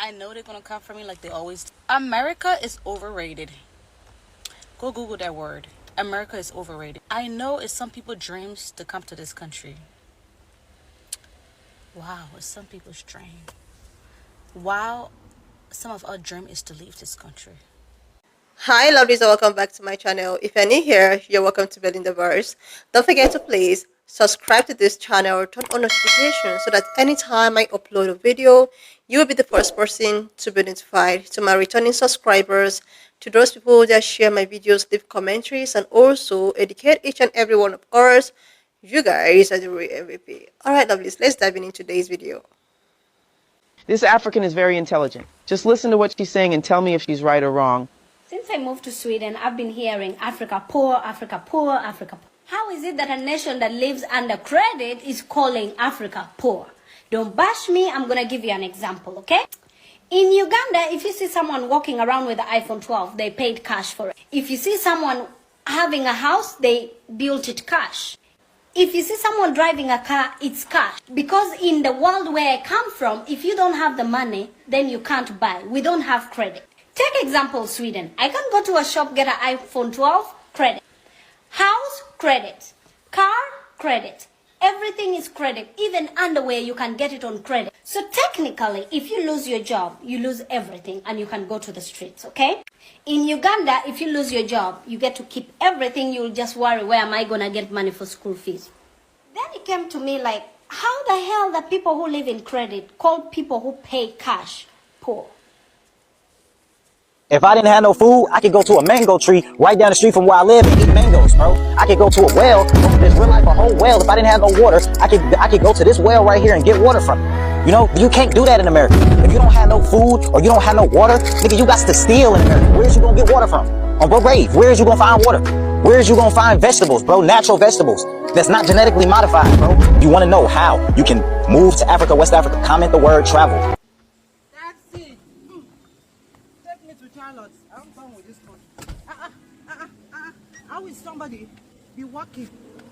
I know they're gonna come for me like they always do. America is overrated. Go Google that word. America is overrated. I know it's some people's dreams to come to this country. Wow, it's some people's dream. Wow, some of our dream is to leave this country. Hi lovelies and welcome back to my channel. If you're new here, you're welcome to Building the Verse. Don't forget to please subscribe to this channel, turn on notifications so that anytime I upload a video, you will be the first person to be notified. To my returning subscribers, to those people that share my videos, leave commentaries, and also educate each and every one of us, you guys are the real MVP. Alright lovelies, let's dive into today's video. This African is very intelligent. Just listen to what she's saying and tell me if she's right or wrong. Since I moved to Sweden, I've been hearing Africa poor, Africa poor, Africa poor. How is it that a nation that lives under credit is calling Africa poor? Don't bash me, I'm gonna give you an example, okay? In Uganda, if you see someone walking around with the iPhone 12, they paid cash for it. If you see someone having a house, they built it cash. If you see someone driving a car, it's cash. Because in the world where I come from, if you don't have the money, then you can't buy. We don't have credit. Take example Sweden. I can go to a shop, get an iPhone 12, credit. House, credit. Car, credit. Everything is credit. Even underwear, you can get it on credit. So technically, if you lose your job, you lose everything and you can go to the streets, okay? In Uganda, if you lose your job, you get to keep everything. You'll just worry, where am I going to get money for school fees? Then it came to me like, how the hell the people who live in credit call people who pay cash poor? If I didn't have no food, I could go to a mango tree right down the street from where I live and eat mangoes, bro. I could go to a well, there's real life a whole well. If I didn't have no water, I could go to this well right here and get water from it. You know, you can't do that in America. If you don't have no food or you don't have no water, nigga, you got to steal in America. Where's you gonna get water from? On bro grave, where is you gonna find water? Where is you gonna find vegetables, bro? Natural vegetables that's not genetically modified, bro. You wanna know how you can move to Africa, West Africa, comment the word travel. I'm done with this country. How will somebody be working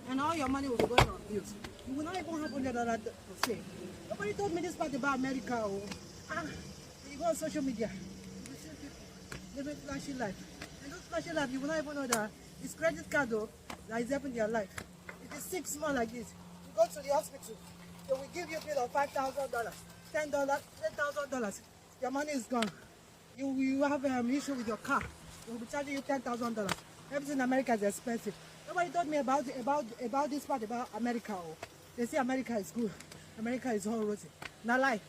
and all your money will be going on bills? You will not even have $100 to save. Nobody told me this part about America. You go on social media, you see people living flashy life. And those flashy life, you will not even know that it's credit card though that is helping their life. If it's 6 months like this, you go to the hospital, they will give you a bill of $5,000, $10, $10,000. Your money is gone. You have an issue with your car, they will be charging you $10,000. Everything in America is expensive. Nobody told me about this part about America. They say America is good. America is all rosy. Not lie.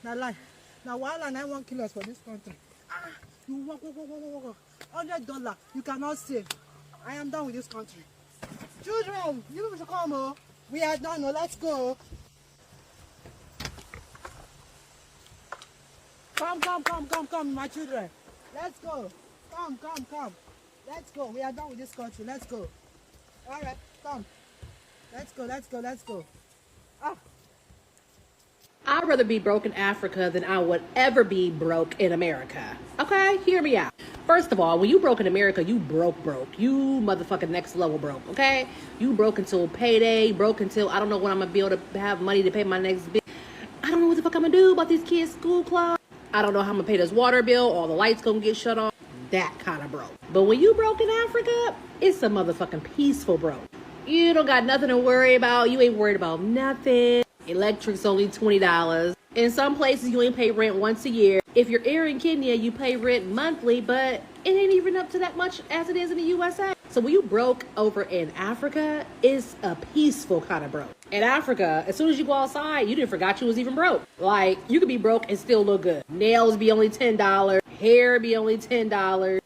Not lie. Now while I want kilos for this country, you walk. $100 you cannot save. I am done with this country. Children, you people should come. Oh. We are done. Oh, let's go. Come, my children. Let's go. Come. Let's go. We are done with this country. Let's go. All right, come. Let's go. I'd rather be broke in Africa than I would ever be broke in America. Okay, hear me out. First of all, when you broke in America, you broke. You motherfucking next level broke, okay? You broke until payday, broke until I don't know when I'm gonna be able to have money to pay my next bill. I don't know what the fuck I'm gonna do about these kids' school clubs. I don't know how I'm gonna pay this water bill. All the lights gonna get shut off. That kind of broke. But when you broke in Africa, it's a motherfucking peaceful broke. You don't got nothing to worry about. You ain't worried about nothing. Electric's only $20. In some places, you ain't pay rent once a year. If you're here in Kenya, you pay rent monthly, but it ain't even up to that much as it is in the USA. So when you broke over in Africa, it's a peaceful kind of broke. In Africa, as soon as you go outside, you didn't forgot you was even broke. Like, you could be broke and still look good. Nails be only $10. Hair be only $10.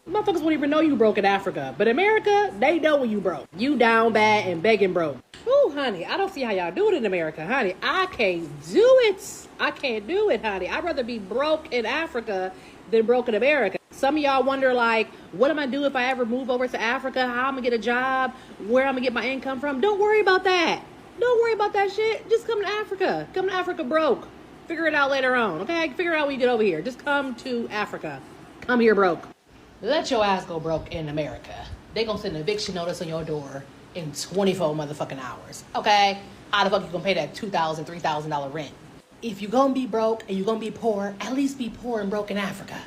Motherfuckers won't even know you broke in Africa. But America, they know when you broke. You down bad and begging broke. Ooh, honey, I don't see how y'all do it in America, honey. I can't do it. I can't do it, honey. I'd rather be broke in Africa than broke in America. Some of y'all wonder, like, what am I do if I ever move over to Africa? How I'm gonna get a job? Where I'm gonna get my income from? Don't worry about that. Don't worry about that shit. Just come to Africa. Come to Africa broke. Figure it out later on, okay? Figure it out when you get over here. Just come to Africa. Come here broke. Let your ass go broke in America. They gonna send an eviction notice on your door in 24 motherfucking hours, okay? How the fuck you gonna pay that $2,000, $3,000 rent? if you're gonna be broke and you're gonna be poor, at least be poor and broke in Africa.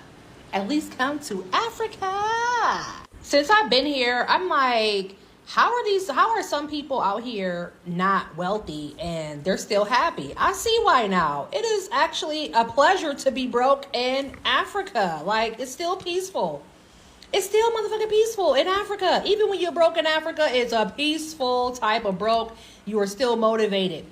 At least come to Africa. Since I've been here, I'm like, how are some people out here not wealthy and they're still happy? I see why now. It is actually a pleasure to be broke in Africa. Like, it's still peaceful. It's still motherfucking peaceful in Africa. Even when you're broke in Africa, it's a peaceful type of broke. You are still motivated.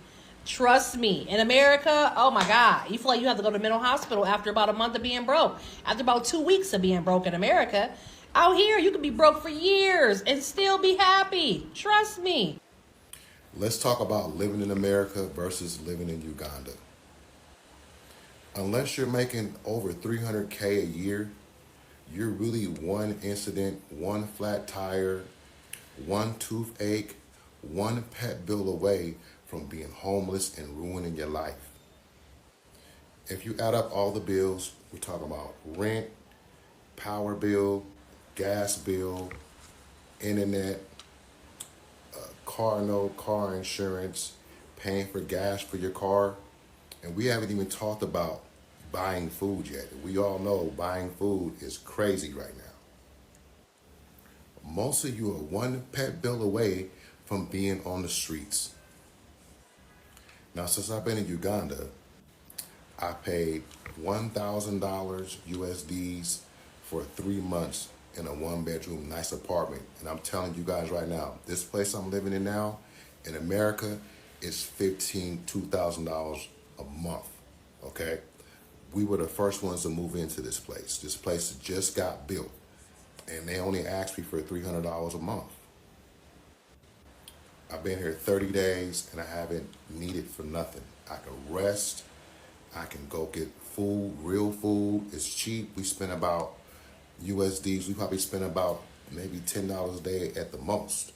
Trust me. In America, oh my God, you feel like you have to go to mental hospital after about a month of being broke. After about 2 weeks of being broke in America. Out here, you can be broke for years and still be happy. Trust me. Let's talk about living in America versus living in Uganda. Unless you're making over 300K a year, you're really one incident, one flat tire, one toothache, one pet bill away from being homeless and ruining your life. If you add up all the bills, we're talking about rent, power bill, gas bill, internet, car note, car insurance, paying for gas for your car, and we haven't even talked about buying food yet. We all know buying food is crazy right now. Most of you are one pet bill away from being on the streets. Now, since I've been in Uganda, I paid $1,000 USDs for 3 months in a one-bedroom nice apartment. And I'm telling you guys right now, this place I'm living in now in America is $2,000 a month, okay? We were the first ones to move into this place. This place just got built, and they only asked me for $300 a month. I've been here 30 days, and I haven't needed for nothing. I can rest. I can go get food, real food. It's cheap. We spend about USDs. We probably spend about maybe $10 a day at the most.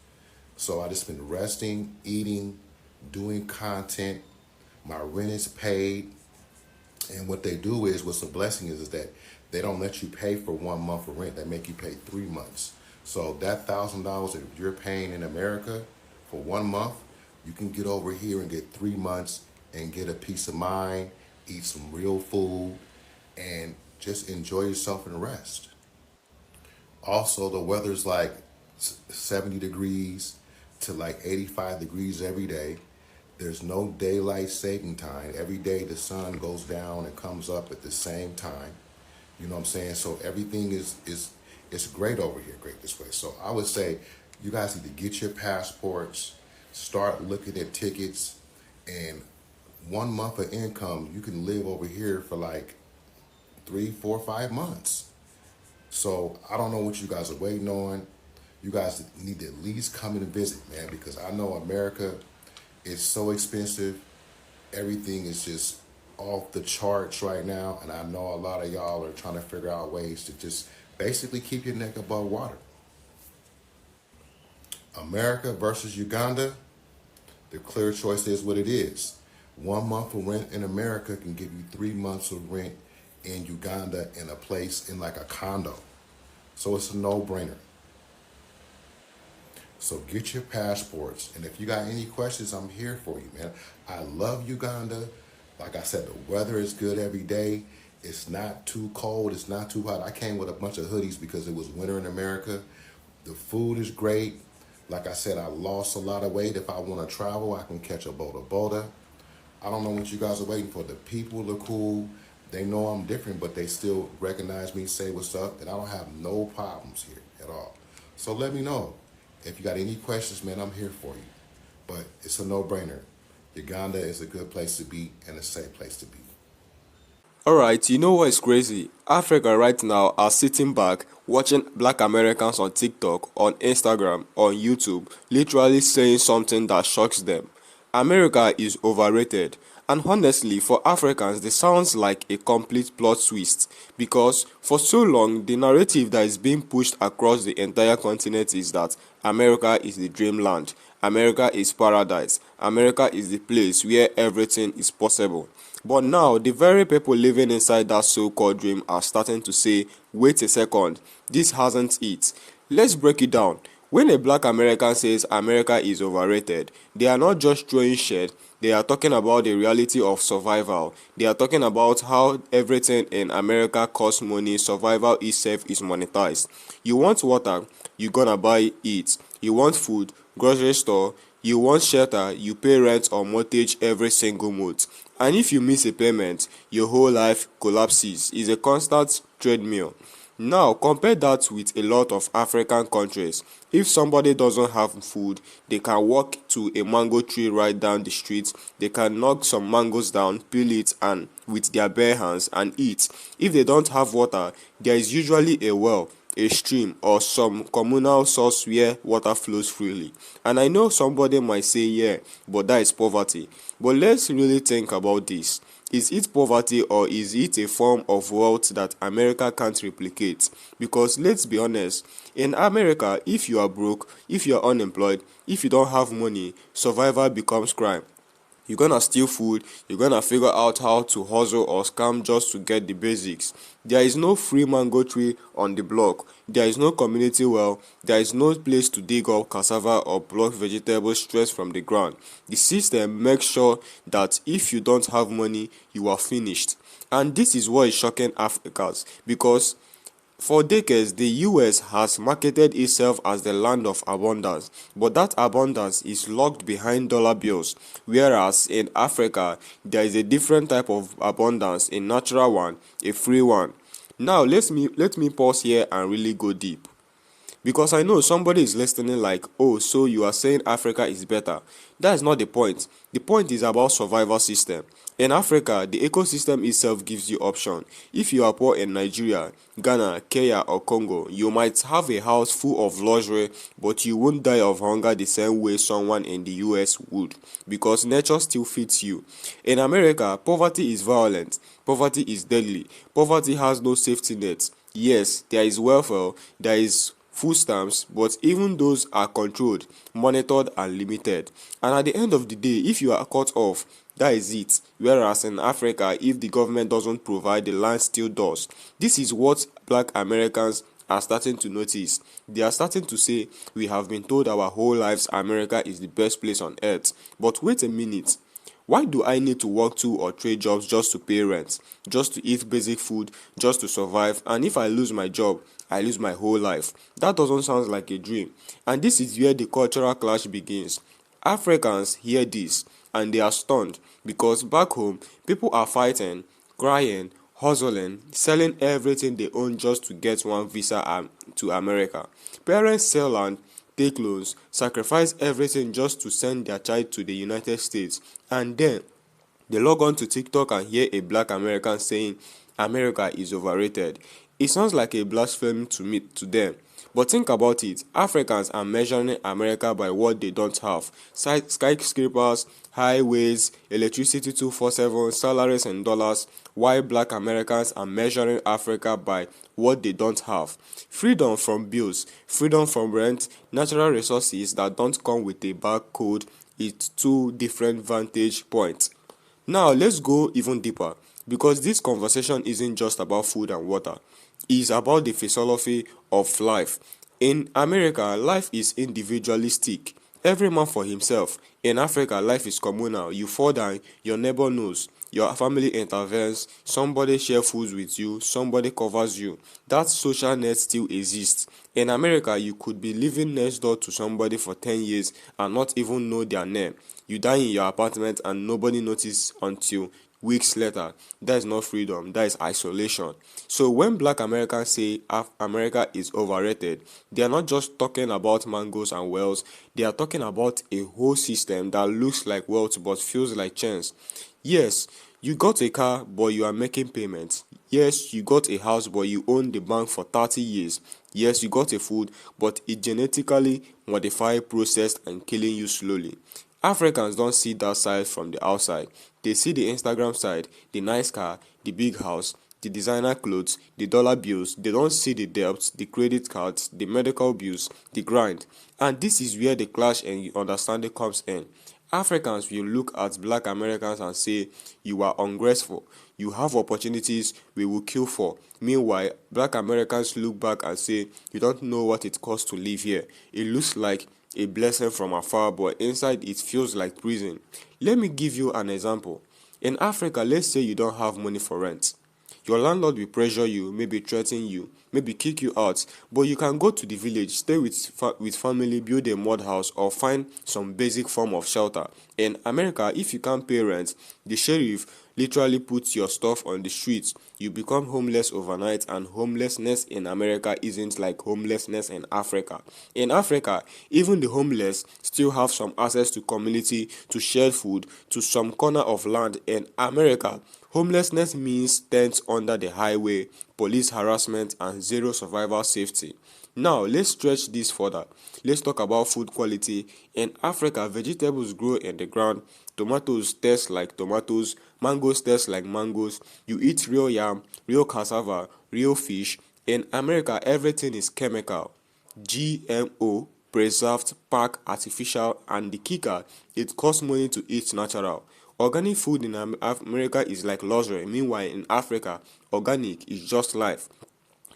So I just been resting, eating, doing content. My rent is paid. And what they do is, what's a blessing is that they don't let you pay for 1 month of rent. They make you pay 3 months. So that $1,000 that you're paying in America for 1 month, you can get over here and get 3 months and get a peace of mind, eat some real food, and just enjoy yourself and rest. Also, the weather's like 70 degrees to like 85 degrees every day. There's no daylight saving time. Every day the sun goes down and comes up at the same time. You know what I'm saying? So everything is great over here, great this way. So I would say you guys need to get your passports, start looking at tickets, and 1 month of income, you can live over here for like 3, 4, 5 months. So I don't know what you guys are waiting on. You guys need to at least come in and visit, man, because I know America is so expensive. Everything is just off the charts right now. And I know a lot of y'all are trying to figure out ways to just basically keep your neck above water. America versus Uganda, the clear choice is what it is. 1 month of rent in America can give you 3 months of rent in Uganda in a place in like a condo. So it's a no-brainer. So get your passports. And if you got any questions, I'm here for you, man. I love Uganda. Like I said, the weather is good every day. It's not too cold. It's not too hot. I came with a bunch of hoodies because it was winter in America. The food is great. Like I said, I lost a lot of weight. If I want to travel, I can catch a boda. I don't know what you guys are waiting for. The people are cool. They know I'm different, but they still recognize me, say what's up, and I don't have no problems here at all. So let me know. If you got any questions, man, I'm here for you. But it's a no-brainer. Uganda is a good place to be and a safe place to be. Alright, you know what is crazy? Africa right now are sitting back watching black Americans on TikTok, on Instagram, on YouTube, literally saying something that shocks them. America is overrated. And honestly, for Africans, this sounds like a complete plot twist, because for so long, the narrative that is being pushed across the entire continent is that America is the dreamland, America is paradise, America is the place where everything is possible. But now, the very people living inside that so-called dream are starting to say, wait a second, this hasn't it. Let's break it down. When a black American says America is overrated, they are not just throwing shade, They are talking about the reality of survival. They are talking about how everything in America costs money. Survival itself is monetized. You want water, you gonna buy it. You want food, grocery store. You want shelter, you pay rent or mortgage every single month. And if you miss a payment, your whole life collapses. It's a constant treadmill. Now, compare that with a lot of African countries. If somebody doesn't have food, they can walk to a mango tree right down the street. They can knock some mangoes down, peel it, and with their bare hands and eat. If they don't have water, there is usually a well, a stream, or some communal source where water flows freely. And I know somebody might say, yeah, but that is poverty. But let's really think about this. Is it poverty, or is it a form of wealth that America can't replicate? Because let's be honest, in America, if you are broke, if you are unemployed, if you don't have money, survival becomes crime. You're gonna steal food, you're gonna figure out how to hustle or scam just to get the basics. There is no free mango tree on the block, there is no community well, there is no place to dig up cassava or pluck vegetables straight from the ground. The system makes sure that if you don't have money, you are finished. And this is what is shocking Africans, because for decades, the US has marketed itself as the land of abundance, but that abundance is locked behind dollar bills, whereas in Africa, there is a different type of abundance, a natural one, a free one. Now, let me pause here and really go deep. Because I know somebody is listening like, oh, so you are saying Africa is better. That is not the point. The point is about survival system. In Africa, the ecosystem itself gives you option. If you are poor in Nigeria, Ghana, Kenya or Congo, you might have a house full of luxury, but you won't die of hunger the same way someone in the US would, because nature still fits you. In America, poverty is violent. Poverty is deadly. Poverty has no safety net. Yes, there is welfare, there is food stamps, but even those are controlled, monitored and limited. And at the end of the day, if you are cut off, that is it. Whereas in Africa, if the government doesn't provide, the land still does. This is what black Americans are starting to notice. They are starting to say, we have been told our whole lives America is the best place on earth. But wait a minute. Why do I need to work 2 or 3 jobs just to pay rent, just to eat basic food, just to survive? And if I lose my job, I lose my whole life. That doesn't sound like a dream. And this is where the cultural clash begins. Africans hear this and they are stunned, because back home, people are fighting, crying, hustling, selling everything they own just to get one visa to America. Parents sell land, take loans, sacrifice everything just to send their child to the United States, and then they log on to TikTok and hear a black American saying America is overrated. It sounds like a blasphemy to them. But think about it, Africans are measuring America by what they don't have. Skyscrapers, highways, electricity 24/7, salaries in dollars, while black Americans are measuring Africa by what they don't have. Freedom from bills, freedom from rent, natural resources that don't come with a barcode, it's two different vantage points. Now let's go even deeper, because this conversation isn't just about food and water. It's about the philosophy of life. In America, life is individualistic. Every man for himself. In Africa, life is communal. You fall down, your neighbor knows. Your family intervenes, somebody shares food with you, somebody covers you. That social net still exists. In America, you could be living next door to somebody for 10 years and not even know their name. You die in your apartment and nobody notices until weeks later. That is not freedom, that is isolation. So when black Americans say America is overrated, they are not just talking about mangoes and wells, they are talking about a whole system that looks like wealth but feels like chance. Yes, you got a car but you are making payments. Yes, you got a house but you own the bank for 30 years. Yes, you got a food but it genetically modified, processed and killing you slowly. Africans don't see that side from the outside. They see the Instagram side, the nice car, the big house, the designer clothes, the dollar bills. They don't see the debts, the credit cards, the medical bills, the grind. And this is where the clash and understanding comes in. Africans will look at black Americans and say, you are ungrateful, you have opportunities we will kill for. Meanwhile, black Americans look back and say, you don't know what it costs to live here. It looks like a blessing from afar, but inside it feels like prison. Let me give you an example. In Africa, let's say you don't have money for rent. Your landlord will pressure you, maybe threaten you, maybe kick you out, but you can go to the village, stay with family, build a mud house, or find some basic form of shelter. In America, if you can't pay rent, the sheriff literally puts your stuff on the streets. You become homeless overnight, and homelessness in America isn't like homelessness in Africa. In Africa, even the homeless still have some access to community, to shared food, to some corner of land. In America, homelessness means tents under the highway, police harassment, and zero survival safety. Now, let's stretch this further. Let's talk about food quality. In Africa, vegetables grow in the ground, tomatoes taste like tomatoes, mangoes taste like mangoes. You eat real yam, real cassava, real fish. In America, everything is chemical. GMO, preserved, packed, artificial, and the kicker, it costs money to eat natural. Organic food in America is like luxury, meanwhile in Africa, organic is just life.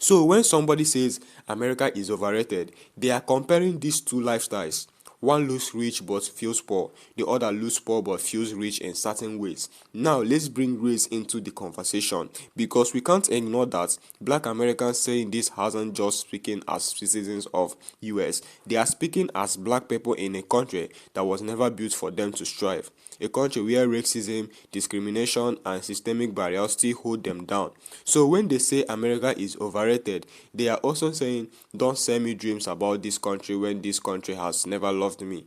So when somebody says America is overrated, they are comparing these two lifestyles. One looks rich but feels poor, the other looks poor but feels rich in certain ways. Now let's bring race into the conversation, because we can't ignore that black Americans saying this hasn't just speaking as citizens of US. They are speaking as black people in a country that was never built for them to strive. A country where racism, discrimination, and systemic barriers still hold them down. So when they say America is overrated, they are also saying, don't sell me dreams about this country when this country has never loved me.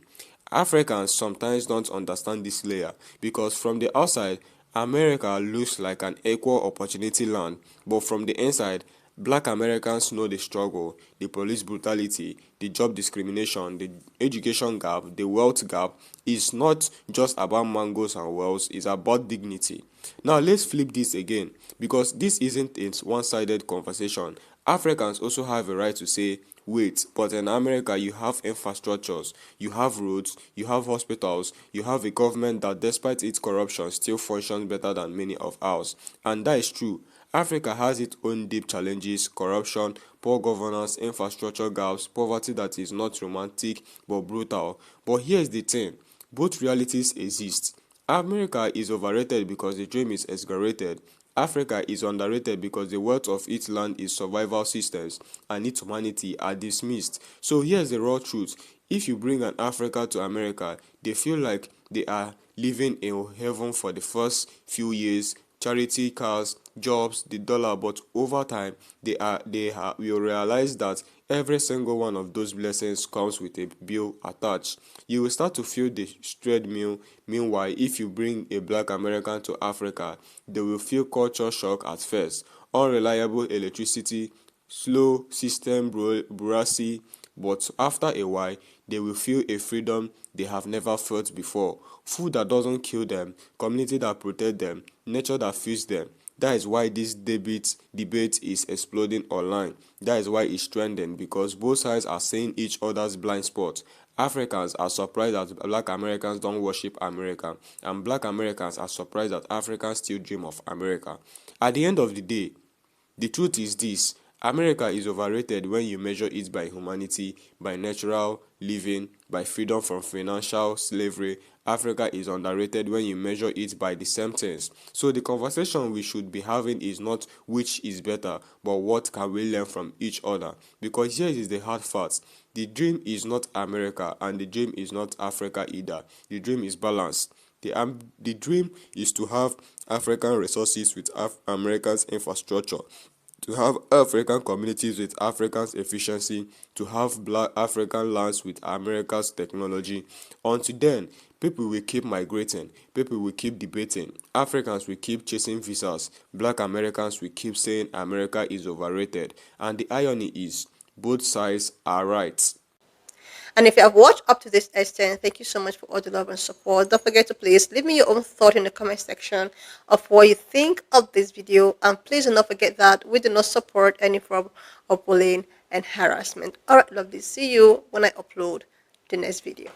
Africans sometimes don't understand this layer, because from the outside, America looks like an equal opportunity land, but from the inside, black Americans know the struggle, the police brutality, the job discrimination, the education gap, the wealth gap. Is not just about mangoes and wells, it's about dignity. Now let's flip this again, because this isn't a one-sided conversation. Africans also have a right to say, wait, but in America you have infrastructures, you have roads, you have hospitals, you have a government that despite its corruption still functions better than many of ours. And that is true. Africa has its own deep challenges: corruption, poor governance, infrastructure gaps, poverty that is not romantic but brutal. But here's the thing, both realities exist. America is overrated because the dream is exaggerated. Africa is underrated because the wealth of its land, its survival systems, and its humanity are dismissed. So here's the raw truth. If you bring an Africa to America, they feel like they are living in heaven for the first few years: charity, cars, jobs, the dollar. But over time, will realize that every single one of those blessings comes with a bill attached. You will start to feel the treadmill. Meanwhile, if you bring a black American to Africa, they will feel culture shock at first: unreliable electricity, slow system bureaucracy. But after a while, they will feel a freedom they have never felt before. Food that doesn't kill them, community that protect them, nature that feeds them. That is why this debate is exploding online. That is why it's trending, because both sides are seeing each other's blind spots. Africans are surprised that black Americans don't worship America, and black Americans are surprised that Africans still dream of America. At the end of the day, the truth is this: America is overrated when you measure it by humanity, by natural living, by freedom from financial slavery. Africa is underrated when you measure it by the same things. So the conversation we should be having is not which is better, but what can we learn from each other. Because here is the hard fact: the dream is not America, and the dream is not Africa either. The dream is balance. The dream is to have African resources with Americans' infrastructure, to have African communities with Africans' efficiency, to have black African lands with America's technology. Until then, people will keep migrating, people will keep debating, Africans will keep chasing visas, black Americans will keep saying America is overrated. And the irony is, both sides are right. And if you have watched up to this extent, thank you so much for all the love and support. Don't forget to please leave me your own thought in the comment section of what you think of this video. And please do not forget that we do not support any form of bullying and harassment. Alright, lovely. See you when I upload the next video.